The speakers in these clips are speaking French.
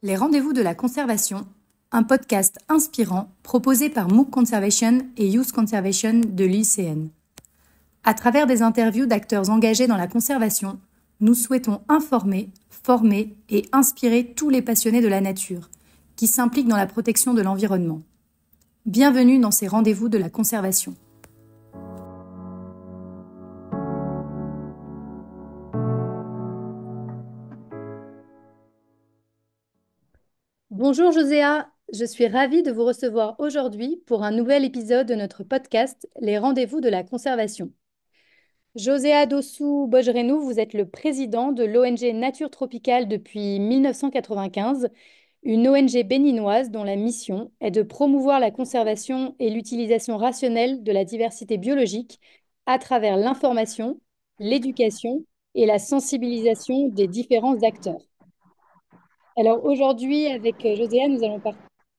Les rendez-vous de la conservation, un podcast inspirant proposé par MOOC Conservation et Youth Conservation de l'ICN. À travers des interviews d'acteurs engagés dans la conservation, nous souhaitons informer, former et inspirer tous les passionnés de la nature qui s'impliquent dans la protection de l'environnement. Bienvenue dans ces rendez-vous de la conservation. Bonjour Joséa, je suis ravie de vous recevoir aujourd'hui pour un nouvel épisode de notre podcast Les rendez-vous de la conservation. Joséa Dossou-Bojrenou, vous êtes le président de l'ONG Nature Tropicale depuis 1995, une ONG béninoise dont la mission est de promouvoir la conservation et l'utilisation rationnelle de la diversité biologique à travers l'information, l'éducation et la sensibilisation des différents acteurs. Alors aujourd'hui, avec Joséa, nous allons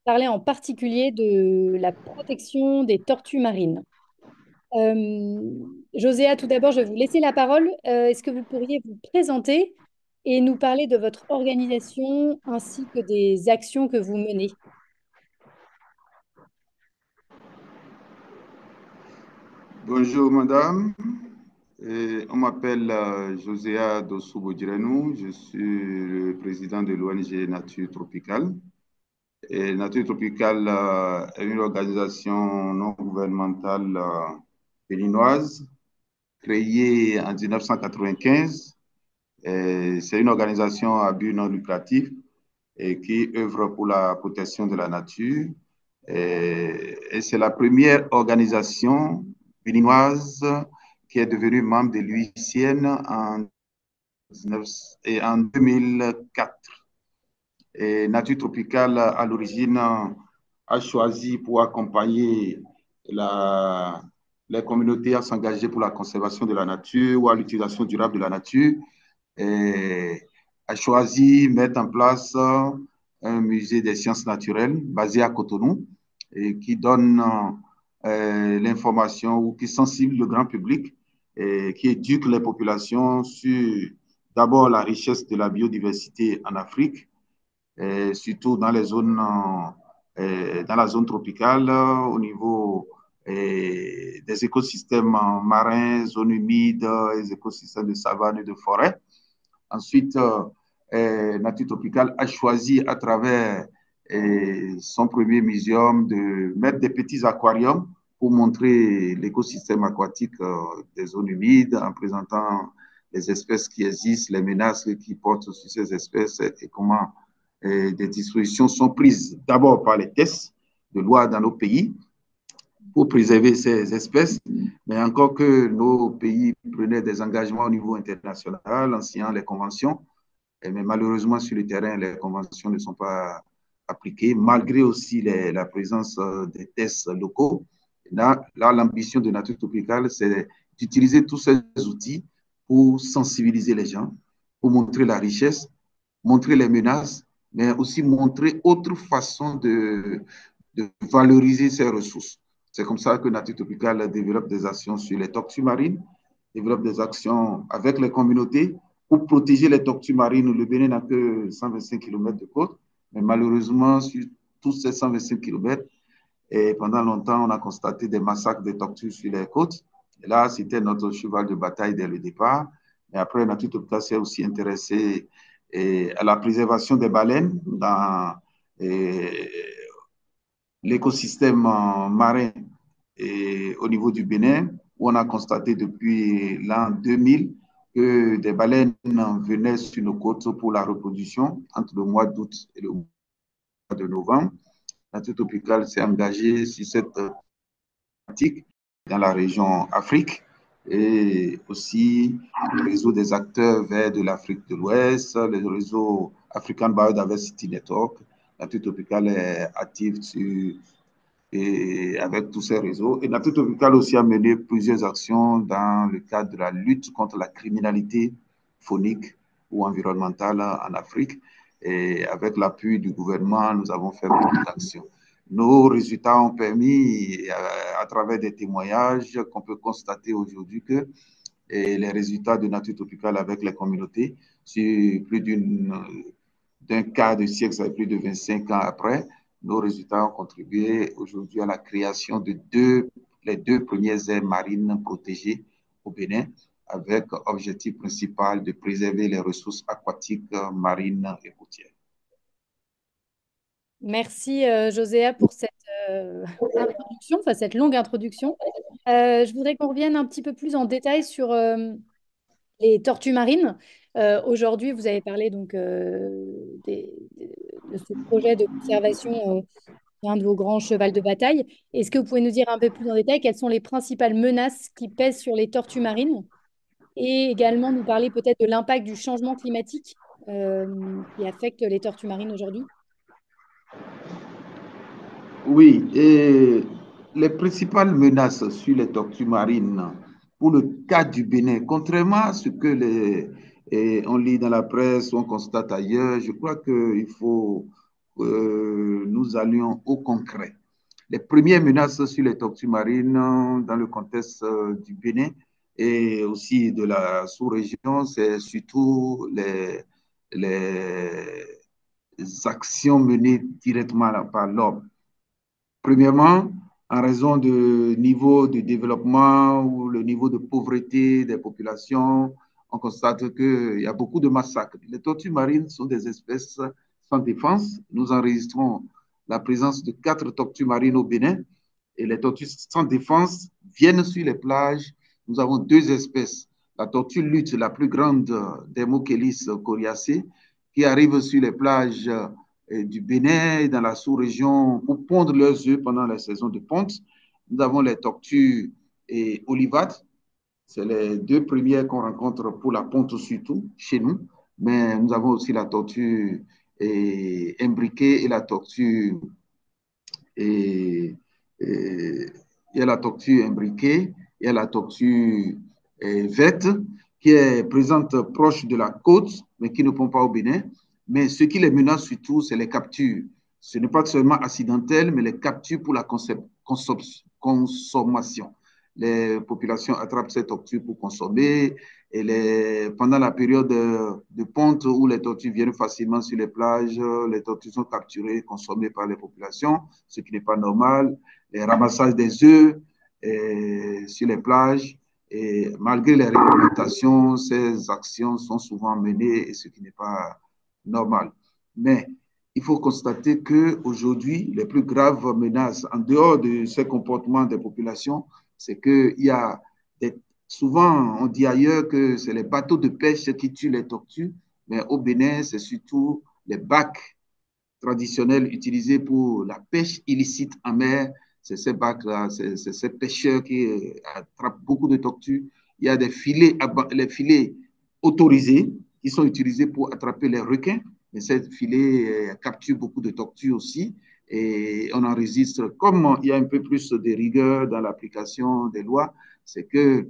parler en particulier de la protection des tortues marines. Joséa, tout d'abord, je vais vous laisser la parole. Est-ce que vous pourriez vous présenter et nous parler de votre organisation ainsi que des actions que vous menez? Bonjour madame. On m'appelle Joséa Dossou-Bojrenou, je suis le président de l'ONG Nature Tropicale. Et Nature Tropicale est une organisation non gouvernementale béninoise créée en 1995. C'est une organisation à but non lucratif et qui œuvre pour la protection de la nature. Et c'est la première organisation béninoise qui est devenue membre de l'UICN en 2004. Et Nature Tropicale, à l'origine, a choisi pour accompagner les communautés à s'engager pour la conservation de la nature ou à l'utilisation durable de la nature. Et a choisi de mettre en place un musée des sciences naturelles basé à Cotonou et qui donne l'information ou qui sensibilise le grand public et qui éduque les populations sur d'abord la richesse de la biodiversité en Afrique, et surtout dans les zones, dans la zone tropicale, au niveau des écosystèmes marins, zones humides, les écosystèmes de savane et de forêt. Ensuite, Nature Tropicale a choisi à travers son premier muséum de mettre des petits aquariums pour montrer l'écosystème aquatique des zones humides en présentant les espèces qui existent, les menaces qui portent sur ces espèces et comment des dispositions sont prises d'abord par les tests de loi dans nos pays pour préserver ces espèces, mais encore que nos pays prenaient des engagements au niveau international en signant les conventions. Mais malheureusement, sur le terrain, les conventions ne sont pas appliquées, malgré aussi la présence des tests locaux. Là, l'ambition de Nature Tropicale, c'est d'utiliser tous ces outils pour sensibiliser les gens, pour montrer la richesse, montrer les menaces, mais aussi montrer autre façon de valoriser ces ressources. C'est comme ça que Nature Tropicale développe des actions sur les tortues marines, développe des actions avec les communautés pour protéger les tortues marines. Le Bénin n'a que 125 km de côte, mais malheureusement, sur tous ces 125 km, et pendant longtemps, on a constaté des massacres de tortues sur les côtes. Et là, c'était notre cheval de bataille dès le départ. Et après, Nature Tropicale s'est aussi intéressée à la préservation des baleines dans l'écosystème marin et au niveau du Bénin, où on a constaté depuis l'an 2000 que des baleines venaient sur nos côtes pour la reproduction entre le mois d'août et le mois de novembre. Nature Tropicale s'est engagée sur cette thématique dans la région Afrique et aussi le réseau des acteurs verts de l'Afrique de l'Ouest, le réseau African Biodiversity Network. Nature Tropicale est active sur et avec tous ces réseaux. Et Nature Tropicale aussi a mené plusieurs actions dans le cadre de la lutte contre la criminalité faunique ou environnementale en Afrique. Et avec l'appui du gouvernement, nous avons fait beaucoup d'actions. Nos résultats ont permis, à travers des témoignages, qu'on peut constater aujourd'hui que les résultats de Nature Tropicale avec les communautés, sur plus d'un quart de siècle, ça fait plus de 25 ans après, nos résultats ont contribué aujourd'hui à la création de les deux premières aires marines protégées au Bénin, avec objectif principal de préserver les ressources aquatiques, marines et côtières. Merci Joséa pour cette introduction, enfin cette longue introduction. Je voudrais qu'on revienne un petit peu plus en détail sur les tortues marines. Aujourd'hui, vous avez parlé donc de ce projet de conservation d'un de vos grands chevals de bataille. Est-ce que vous pouvez nous dire un peu plus en détail quelles sont les principales menaces qui pèsent sur les tortues marines et également nous parler peut-être de l'impact du changement climatique qui affecte les tortues marines aujourd'hui? Oui, et les principales menaces sur les tortues marines pour le cas du Bénin, contrairement à ce que on lit dans la presse ou on constate ailleurs, je crois qu'il faut que nous allions au concret. Les premières menaces sur les tortues marines dans le contexte du Bénin et aussi de la sous-région, c'est surtout les actions menées directement par l'homme. Premièrement, en raison du niveau de développement ou le niveau de pauvreté des populations, on constate qu'il y a beaucoup de massacres. Les tortues marines sont des espèces sans défense. Nous enregistrons la présence de 4 tortues marines au Bénin et les tortues sans défense viennent sur les plages. Nous avons 2 espèces. La tortue lutte, la plus grande des Mochelis coriacées, qui arrive sur les plages du Bénin et dans la sous-région pour pondre leurs œufs pendant la saison de ponte. Nous avons les tortues et olivates. C'est les 2 premières qu'on rencontre pour la ponte surtout chez nous. Mais nous avons aussi la tortue imbriquée et la tortue et, et il y a la tortue imbriquée, il y a la tortue verte qui est présente proche de la côte, mais qui ne pond pas au Bénin. Mais ce qui les menace surtout, c'est les captures. Ce n'est pas seulement accidentel, mais les captures pour la consommation. Les populations attrapent ces tortues pour consommer. Et pendant la période de ponte où les tortues viennent facilement sur les plages, les tortues sont capturées, consommées par les populations, ce qui n'est pas normal. Les ramassages des œufs sur les plages. Et malgré les réglementations, ces actions sont souvent menées, ce qui n'est pas normal. Mais il faut constater qu'aujourd'hui, les plus graves menaces, en dehors de ces comportements des populations, c'est qu'il y a des, souvent, on dit ailleurs que c'est les bateaux de pêche qui tuent les tortues, mais au Bénin, c'est surtout les bacs traditionnels utilisés pour la pêche illicite en mer. C'est ces bacs-là, c'est ces pêcheurs qui attrapent beaucoup de tortues. Il y a des filets, les filets autorisés qui sont utilisés pour attraper les requins. Mais ces filets capturent beaucoup de tortues aussi. Et on enregistre, comme il y a un peu plus de rigueur dans l'application des lois, c'est que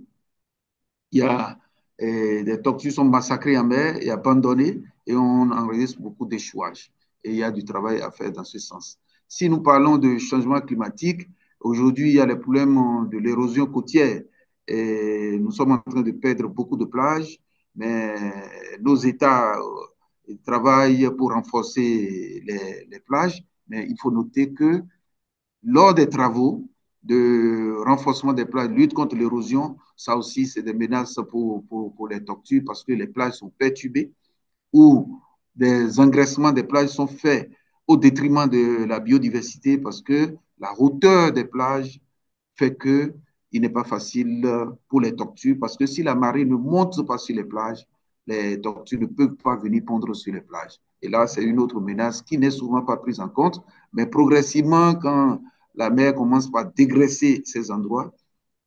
il y a des tortues sont massacrées en mer et abandonnées et on enregistre beaucoup d'échouages. Et il y a du travail à faire dans ce sens. Si nous parlons de changement climatique, aujourd'hui, il y a les problèmes de l'érosion côtière. Et nous sommes en train de perdre beaucoup de plages, mais nos États travaillent pour renforcer les plages. Mais il faut noter que lors des travaux de renforcement des plages, lutte contre l'érosion, ça aussi, c'est des menaces pour les tortues parce que les plages sont perturbées ou des engraissements des plages sont faits au détriment de la biodiversité parce que la hauteur des plages fait que il n'est pas facile pour les tortues parce que si la marée ne monte pas sur les plages, les tortues ne peuvent pas venir pondre sur les plages. Et là, c'est une autre menace qui n'est souvent pas prise en compte, mais progressivement, quand la mer commence par dégraisser ces endroits,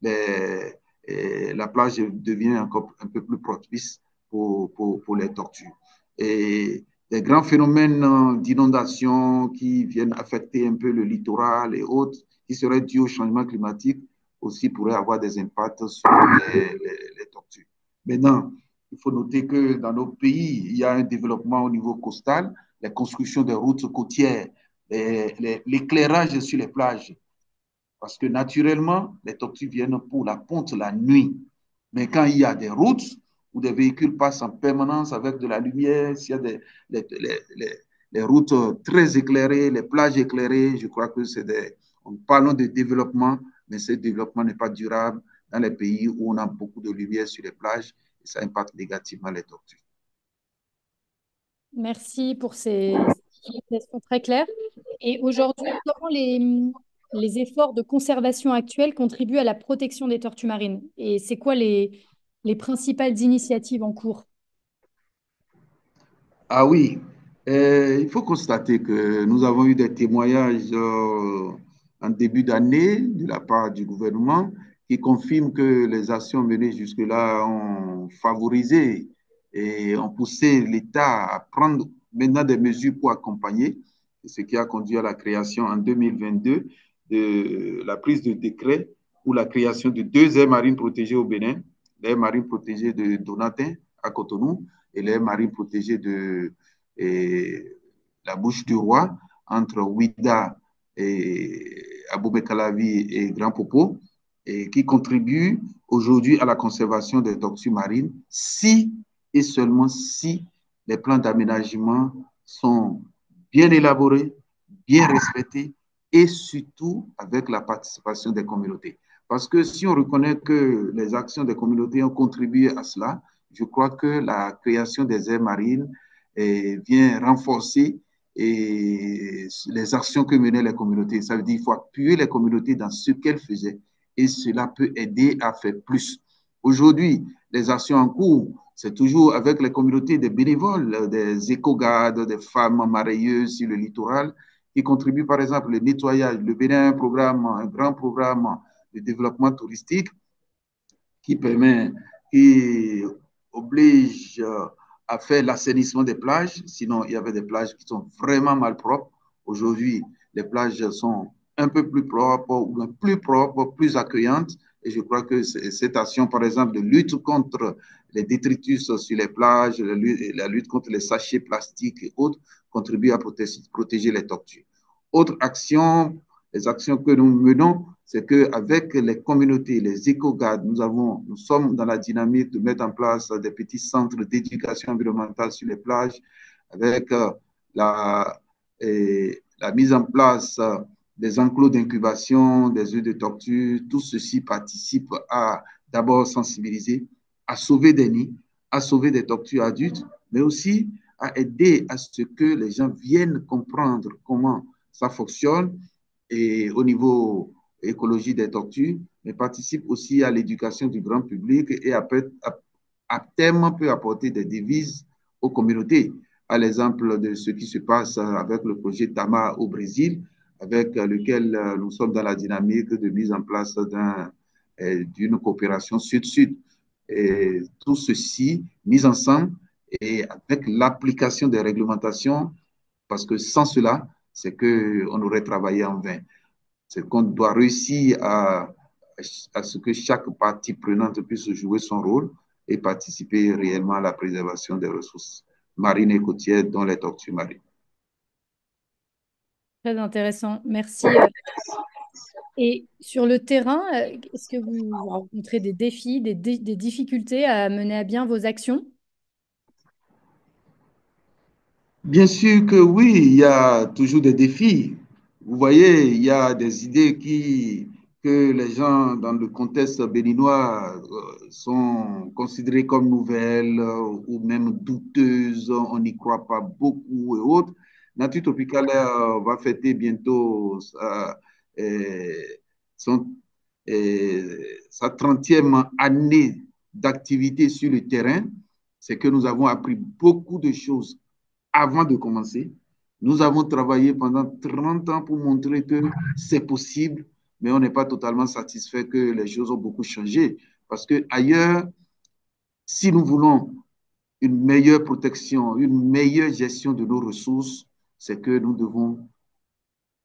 la plage devient encore un peu plus propice pour les tortues. Et des grands phénomènes d'inondation qui viennent affecter un peu le littoral et autres, qui seraient dus au changement climatique, aussi pourraient avoir des impacts sur les tortues. Maintenant, il faut noter que dans nos pays, il y a un développement au niveau costal, la construction des routes côtières, l'éclairage sur les plages, parce que naturellement, les tortues viennent pour la ponte la nuit. Mais quand il y a des routes où des véhicules passent en permanence avec de la lumière, s'il y a les routes très éclairées, les plages éclairées, je crois que c'est des... Parlons de développement, mais ce développement n'est pas durable dans les pays où on a beaucoup de lumière sur les plages et ça impacte négativement les tortues. Merci pour ces explications très claires. Et aujourd'hui, comment les efforts de conservation actuels contribuent à la protection des tortues marines? Et c'est quoi les principales initiatives en cours? Ah oui, il faut constater que nous avons eu des témoignages en début d'année de la part du gouvernement qui confirment que les actions menées jusque-là ont favorisé et ont poussé l'État à prendre maintenant des mesures pour accompagner, ce qui a conduit à la création en 2022 de la prise de décret pour la création de deux aires marines protégées au Bénin, l'aire marine protégée de Donatin à Cotonou et l'aire marine protégée de la Bouche du Roi entre Ouida et Aboubekalavi et Grand Popo, et qui contribue aujourd'hui à la conservation des tortues marines si et seulement si les plans d'aménagement sont bien élaborés, bien respectés et surtout avec la participation des communautés. Parce que si on reconnaît que les actions des communautés ont contribué à cela, je crois que la création des aires marines vient renforcer les actions que menaient les communautés. Ça veut dire qu'il faut appuyer les communautés dans ce qu'elles faisaient et cela peut aider à faire plus. Aujourd'hui, les actions en cours, c'est toujours avec les communautés des bénévoles, des éco-gardes, des femmes mareyeuses sur le littoral qui contribuent par exemple au nettoyage. Le Bénin a un grand programme de développement touristique qui permet, qui oblige à faire l'assainissement des plages. Sinon, il y avait des plages qui sont vraiment mal propres. Aujourd'hui, les plages sont un peu plus propres, plus accueillantes. Et je crois que cette action, par exemple, de lutte contre les détritus sur les plages, la lutte contre les sachets plastiques et autres, contribue à protéger les tortues. Autre action, les actions que nous menons, c'est qu'avec les communautés, les éco-gardes, nous sommes dans la dynamique de mettre en place des petits centres d'éducation environnementale sur les plages, avec la, la mise en place des enclos d'incubation, des œufs de tortue. Tout ceci participe à d'abord sensibiliser, à sauver des nids, à sauver des tortues adultes, mais aussi à aider à ce que les gens viennent comprendre comment ça fonctionne et au niveau écologie des tortues, mais participe aussi à l'éducation du grand public et à terme peut apporter des devises aux communautés. À l'exemple de ce qui se passe avec le projet Tama au Brésil, avec lequel nous sommes dans la dynamique de mise en place d'une coopération sud-sud. Et tout ceci mis ensemble et avec l'application des réglementations, parce que sans cela, c'est qu'on aurait travaillé en vain. C'est qu'on doit réussir à ce que chaque partie prenante puisse jouer son rôle et participer réellement à la préservation des ressources marines et côtières, dont les tortues marines. Très intéressant. Merci. Et sur le terrain, est-ce que vous rencontrez des défis, des difficultés à mener à bien vos actions? Bien sûr que oui, il y a toujours des défis. Vous voyez, il y a des idées que les gens dans le contexte béninois sont considérées comme nouvelles ou même douteuses. On n'y croit pas beaucoup et autres. Nature Tropicale va fêter bientôt euh, son, sa 30e année d'activité sur le terrain. C'est que nous avons appris beaucoup de choses avant de commencer. Nous avons travaillé pendant 30 ans pour montrer que c'est possible, mais on n'est pas totalement satisfait que les choses ont beaucoup changé. Parce que ailleurs, si nous voulons une meilleure protection, une meilleure gestion de nos ressources, c'est que nous devons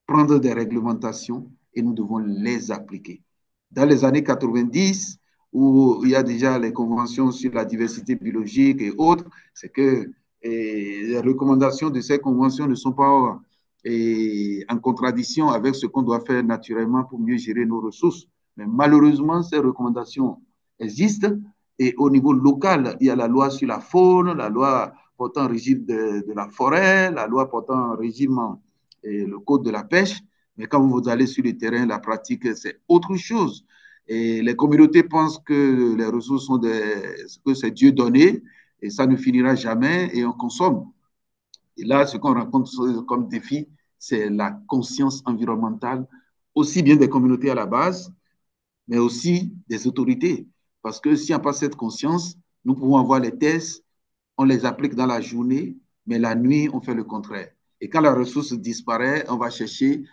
prendre des réglementations et nous devons les appliquer. Dans les années 90, où il y a déjà les conventions sur la diversité biologique et autres, c'est que les recommandations de ces conventions ne sont pas en contradiction avec ce qu'on doit faire naturellement pour mieux gérer nos ressources. Mais malheureusement, ces recommandations existent Et au niveau local, il y a la loi sur la faune, la loi portant régime de la forêt, la loi portant régime et le code de la pêche. Mais quand vous allez sur le terrain, la pratique, c'est autre chose. Et les communautés pensent que les ressources sont que c'est Dieu donné et ça ne finira jamais et on consomme. Et là, ce qu'on rencontre comme défi, c'est la conscience environnementale, aussi bien des communautés à la base, mais aussi des autorités. Parce que s'il n'y a pas cette conscience, nous pouvons avoir les tests, on les applique dans la journée, mais la nuit, on fait le contraire. Et quand la ressource disparaît, on va chercher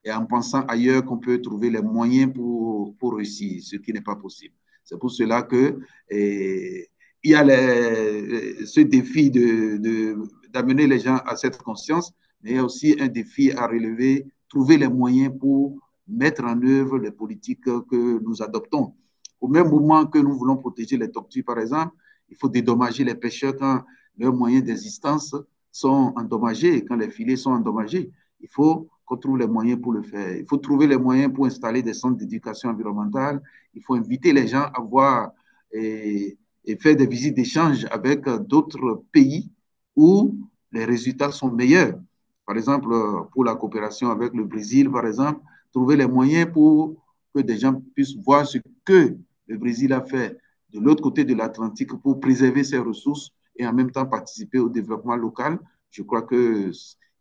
et en pensant ailleurs qu'on peut trouver les moyens pour réussir, ce qui n'est pas possible. C'est pour cela que il y a ce défi d'amener les gens à cette conscience, mais il y a aussi un défi à relever, trouver les moyens pour mettre en œuvre les politiques que nous adoptons. Au même moment que nous voulons protéger les tortues, par exemple, il faut dédommager les pêcheurs quand leurs moyens d'existence sont endommagés, quand les filets sont endommagés. Il faut qu'on trouve les moyens pour le faire. Il faut trouver les moyens pour installer des centres d'éducation environnementale. Il faut inviter les gens à voir et faire des visites d'échange avec d'autres pays où les résultats sont meilleurs. Par exemple, pour la coopération avec le Brésil, par exemple, trouver les moyens pour que des gens puissent voir ce que le Brésil a fait de l'autre côté de l'Atlantique pour préserver ses ressources et en même temps participer au développement local. Je crois qu'il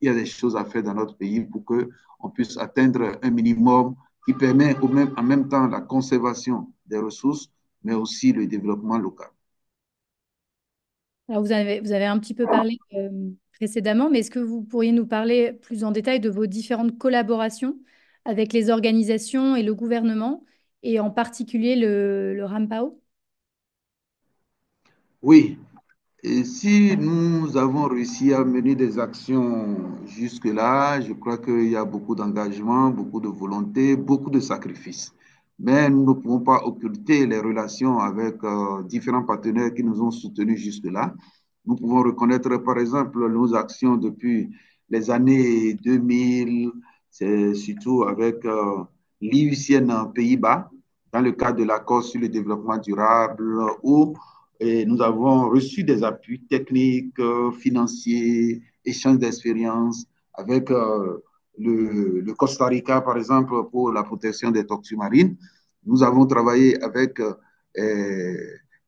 y a des choses à faire dans notre pays pour qu'on puisse atteindre un minimum qui permet en même temps la conservation des ressources, mais aussi le développement local. Alors, vous avez un petit peu parlé précédemment, mais est-ce que vous pourriez nous parler plus en détail de vos différentes collaborations avec les organisations et le gouvernement, et en particulier le RAMPAO? Oui, et si nous avons réussi à mener des actions jusque-là, je crois qu'il y a beaucoup d'engagement, beaucoup de volonté, beaucoup de sacrifices. Mais nous ne pouvons pas occulter les relations avec différents partenaires qui nous ont soutenus jusque-là. Nous pouvons reconnaître, par exemple, nos actions depuis les années 2000, c'est surtout avec l'IUCN en Pays-Bas, dans le cadre de l'accord sur le développement durable, où et nous avons reçu des appuis techniques, financiers, échanges d'expériences avec le Costa Rica, par exemple, pour la protection des tortues marines. Nous avons travaillé avec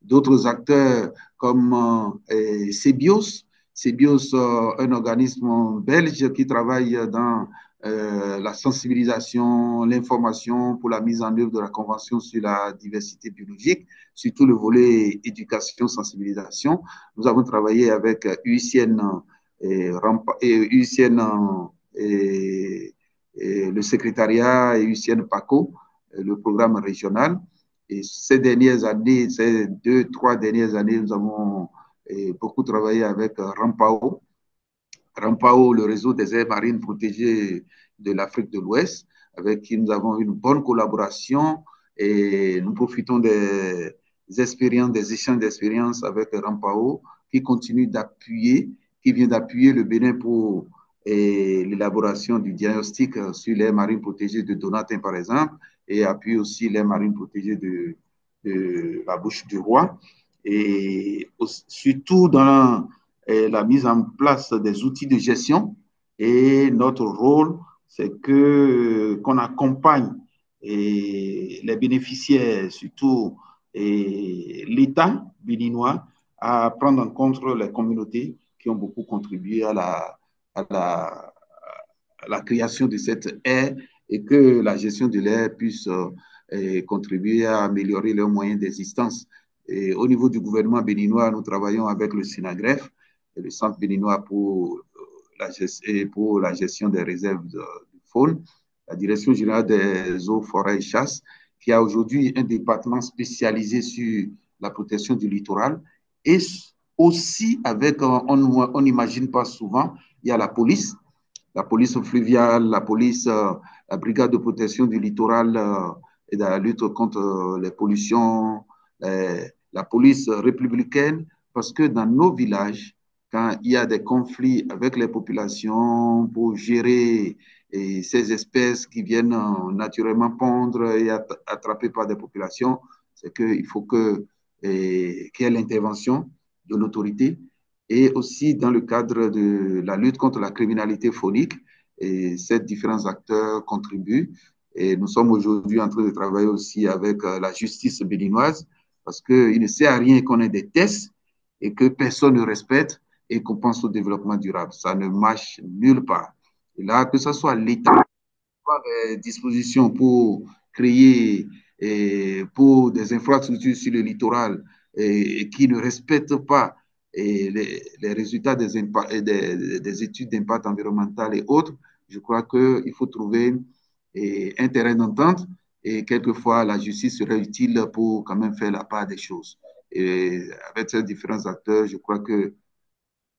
d'autres acteurs comme CBIOS. CBIOS, un organisme belge qui travaille dans la sensibilisation, l'information pour la mise en œuvre de la Convention sur la diversité biologique, surtout le volet éducation, sensibilisation. Nous avons travaillé avec UICN UICN et le secrétariat et UICN PACO, le programme régional. Et ces dernières années, ces 2, 3 dernières années, nous avons beaucoup travaillé avec RAMPAO. RAMPAO, le réseau des aires marines protégées de l'Afrique de l'Ouest, avec qui nous avons une bonne collaboration et nous profitons des expériences, des échanges d'expériences avec RAMPAO qui continue d'appuyer, qui vient d'appuyer le Bénin pour l'élaboration du diagnostic sur les marines protégées de Donatin, par exemple, et appuie aussi les marines protégées de la Bouche du Roi. Et surtout dans la mise en place des outils de gestion. Et notre rôle, c'est qu'on accompagne les bénéficiaires, surtout l'État béninois, à prendre en compte les communautés qui ont beaucoup contribué à la, à la création de cette aire et que la gestion de l'air puisse contribuer à améliorer leurs moyens d'existence. Et au niveau du gouvernement béninois, nous travaillons avec le SINAGREF, le Centre béninois pour la gestion des réserves de faune, la Direction générale des eaux, forêts et chasse, qui a aujourd'hui un département spécialisé sur la protection du littoral. Et aussi avec, on n'imagine pas souvent, il y a la police fluviale, la brigade de protection du littoral et de la lutte contre les pollutions, la police républicaine, parce que dans nos villages, quand il y a des conflits avec les populations pour gérer ces espèces qui viennent naturellement pondre et attraper par des populations, c'est qu'il faut que qui est l'intervention de l'autorité, et aussi dans le cadre de la lutte contre la criminalité phonique. Et ces différents acteurs contribuent. Et nous sommes aujourd'hui en train de travailler aussi avec la justice béninoise, parce qu'il ne sert à rien qu'on ait des tests et que personne ne respecte et qu'on pense au développement durable. Ça ne marche nulle part. Et là, que ce soit l'État, des dispositions pour créer pour des infrastructures sur le littoral et qui ne respectent pas les résultats des études d'impact environnemental et autres, je crois qu'il faut trouver un terrain d'entente et quelquefois la justice serait utile pour quand même faire la part des choses. Et avec ces différents acteurs, je crois que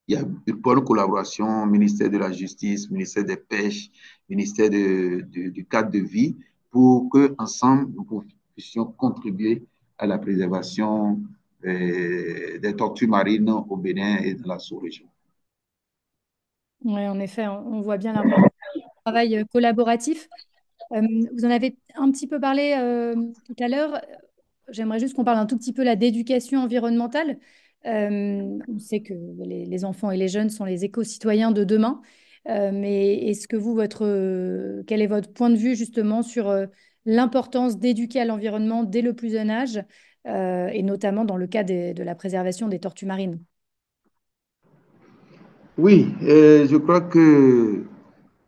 il y a une bonne collaboration, ministère de la Justice, ministère des Pêches, ministère du cadre de vie, pour qu'ensemble, nous puissions contribuer à la préservation des tortues marines au Bénin et dans la sous-région. Oui, en effet, on voit bien l'importance du travail collaboratif. Vous en avez un petit peu parlé tout à l'heure. J'aimerais juste qu'on parle un tout petit peu là d'éducation environnementale. On sait que les enfants et les jeunes sont les éco-citoyens de demain. Mais est-ce que quel est votre point de vue justement sur l'importance d'éduquer à l'environnement dès le plus jeune âge, et notamment dans le cas de la préservation des tortues marines? Oui, je crois que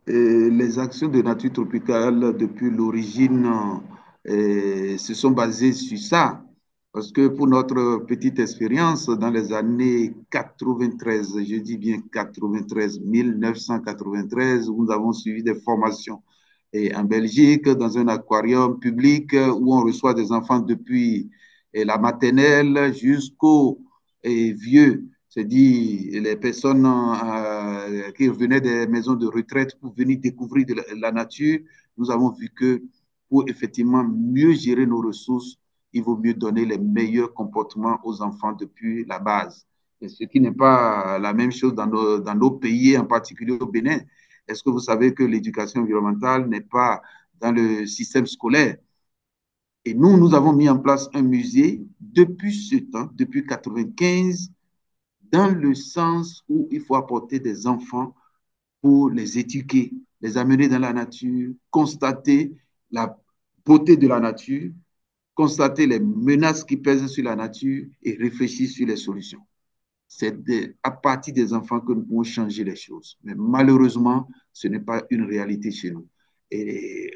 les actions de nature tropicale depuis l'origine se sont basées sur ça. Parce que pour notre petite expérience, dans les années 93, je dis bien 93, 1993, nous avons suivi des formations en Belgique, dans un aquarium public où on reçoit des enfants depuis la maternelle jusqu'aux vieux, c'est-à-dire les personnes qui venaient des maisons de retraite pour venir découvrir de la nature. Nous avons vu que pour effectivement mieux gérer nos ressources, il vaut mieux donner les meilleurs comportements aux enfants depuis la base. Et ce qui n'est pas la même chose dans nos pays, en particulier au Bénin. Est-ce que vous savez que l'éducation environnementale n'est pas dans le système scolaire? Et nous avons mis en place un musée depuis ce temps, depuis 1995, dans le sens où il faut apporter des enfants pour les éduquer, les amener dans la nature, constater la beauté de la nature, constater les menaces qui pèsent sur la nature et réfléchir sur les solutions. C'est à partir des enfants que nous pouvons changer les choses. Mais malheureusement, ce n'est pas une réalité chez nous. Et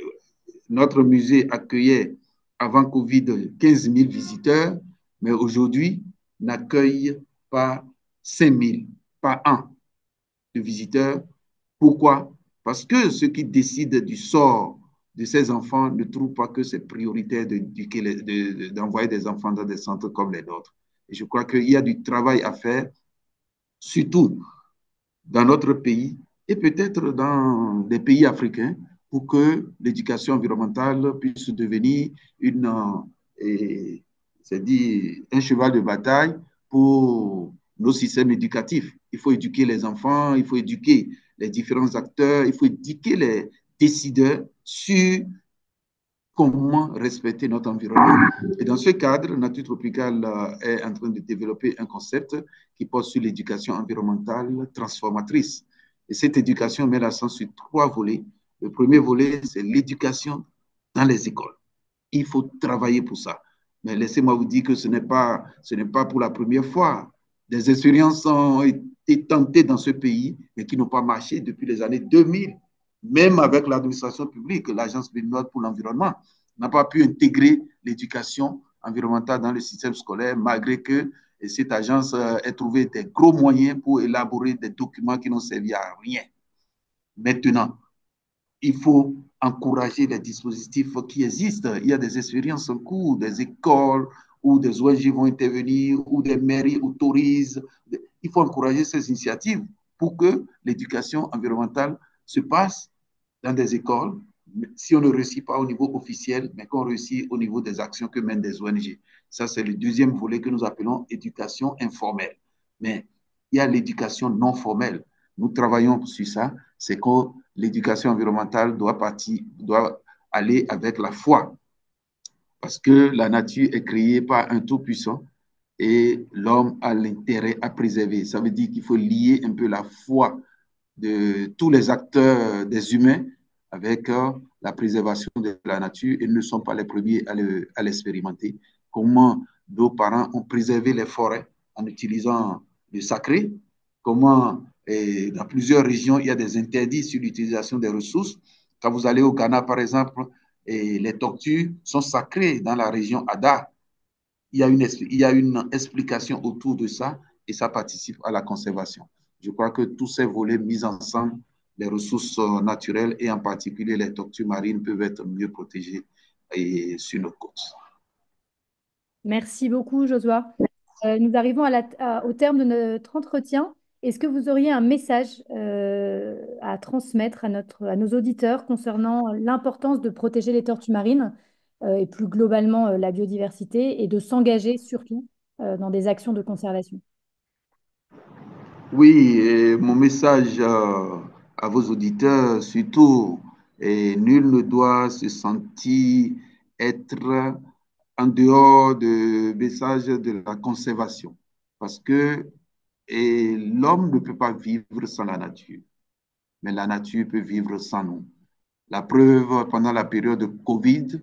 notre musée accueillait avant Covid 15 000 visiteurs, mais aujourd'hui n'accueille pas 5 000, pas un de visiteurs. Pourquoi? Parce que ceux qui décident du sort de ces enfants ne trouvent pas que c'est prioritaire d'envoyer des enfants dans des centres comme les nôtres. Et je crois qu'il y a du travail à faire, surtout dans notre pays et peut-être dans des pays africains pour que l'éducation environnementale puisse devenir c'est-à-dire un cheval de bataille pour nos systèmes éducatifs. Il faut éduquer les enfants, il faut éduquer les différents acteurs, il faut éduquer les décideurs sur comment respecter notre environnement. Et dans ce cadre, Nature Tropicale est en train de développer un concept qui porte sur l'éducation environnementale transformatrice. Et cette éducation met l'accent sur trois volets. Le premier volet, c'est l'éducation dans les écoles. Il faut travailler pour ça. Mais laissez-moi vous dire que ce n'est pas pour la première fois. Des expériences ont été tentées dans ce pays, mais qui n'ont pas marché depuis les années 2000. Même avec l'administration publique, l'Agence béninoise pour l'environnement n'a pas pu intégrer l'éducation environnementale dans le système scolaire, malgré que cette agence ait trouvé des gros moyens pour élaborer des documents qui n'ont servi à rien. Maintenant, il faut encourager les dispositifs qui existent. Il y a des expériences en cours, des écoles où des ONG vont intervenir, où des mairies autorisent. Il faut encourager ces initiatives pour que l'éducation environnementale se passe dans des écoles, si on ne réussit pas au niveau officiel, mais qu'on réussit au niveau des actions que mènent des ONG. Ça, c'est le deuxième volet que nous appelons éducation informelle. Mais il y a l'éducation non formelle. Nous travaillons sur ça. C'est que l'éducation environnementale doit aller avec la foi. Parce que la nature est créée par un tout-puissant et l'homme a l'intérêt à préserver. Ça veut dire qu'il faut lier un peu la foi de tous les acteurs des humains avec la préservation de la nature. Ils ne sont pas les premiers à l'expérimenter. Comment nos parents ont préservé les forêts en utilisant le sacré, comment dans plusieurs régions, il y a des interdits sur l'utilisation des ressources. Quand vous allez au Ghana, par exemple, les tortues sont sacrées dans la région Ada. Il y a une explication autour de ça et ça participe à la conservation. Je crois que tous ces volets mis ensemble, les ressources naturelles et en particulier les tortues marines peuvent être mieux protégées et sur nos côtes. Merci beaucoup, Josua. Nous arrivons au terme de notre entretien. Est-ce que vous auriez un message à transmettre à nos auditeurs concernant l'importance de protéger les tortues marines et plus globalement la biodiversité et de s'engager surtout dans des actions de conservation? Oui, et mon message à vos auditeurs, surtout, nul ne doit se sentir être en dehors du message de la conservation, parce que l'homme ne peut pas vivre sans la nature, mais la nature peut vivre sans nous. La preuve, pendant la période de Covid,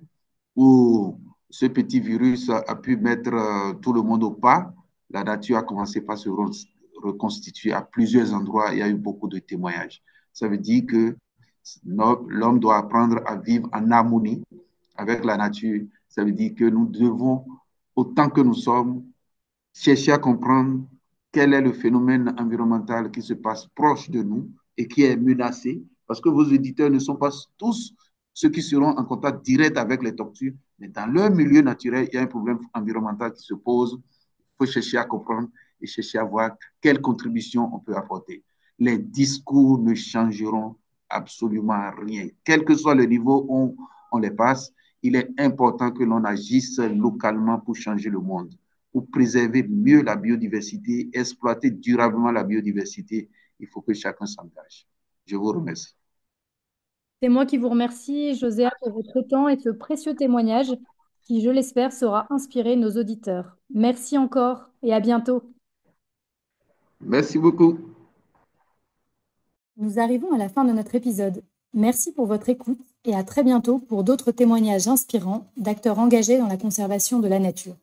où ce petit virus a pu mettre tout le monde au pas, la nature a commencé par se reconstituer à plusieurs endroits. Il y a eu beaucoup de témoignages. Ça veut dire que l'homme doit apprendre à vivre en harmonie avec la nature. Ça veut dire que nous devons, autant que nous sommes, chercher à comprendre quel est le phénomène environnemental qui se passe proche de nous et qui est menacé, parce que vos éditeurs ne sont pas tous ceux qui seront en contact direct avec les tortues, mais dans leur milieu naturel, il y a un problème environnemental qui se pose. Il faut chercher à comprendre et chercher à voir quelle contribution on peut apporter. Les discours ne changeront absolument rien. Quel que soit le niveau où on les passe, il est important que l'on agisse localement pour changer le monde, pour préserver mieux la biodiversité, exploiter durablement la biodiversité. Il faut que chacun s'engage. Je vous remercie. C'est moi qui vous remercie, Joséa, pour votre temps et ce précieux témoignage qui, je l'espère, saura inspirer nos auditeurs. Merci encore et à bientôt. Merci beaucoup. Nous arrivons à la fin de notre épisode. Merci pour votre écoute et à très bientôt pour d'autres témoignages inspirants d'acteurs engagés dans la conservation de la nature.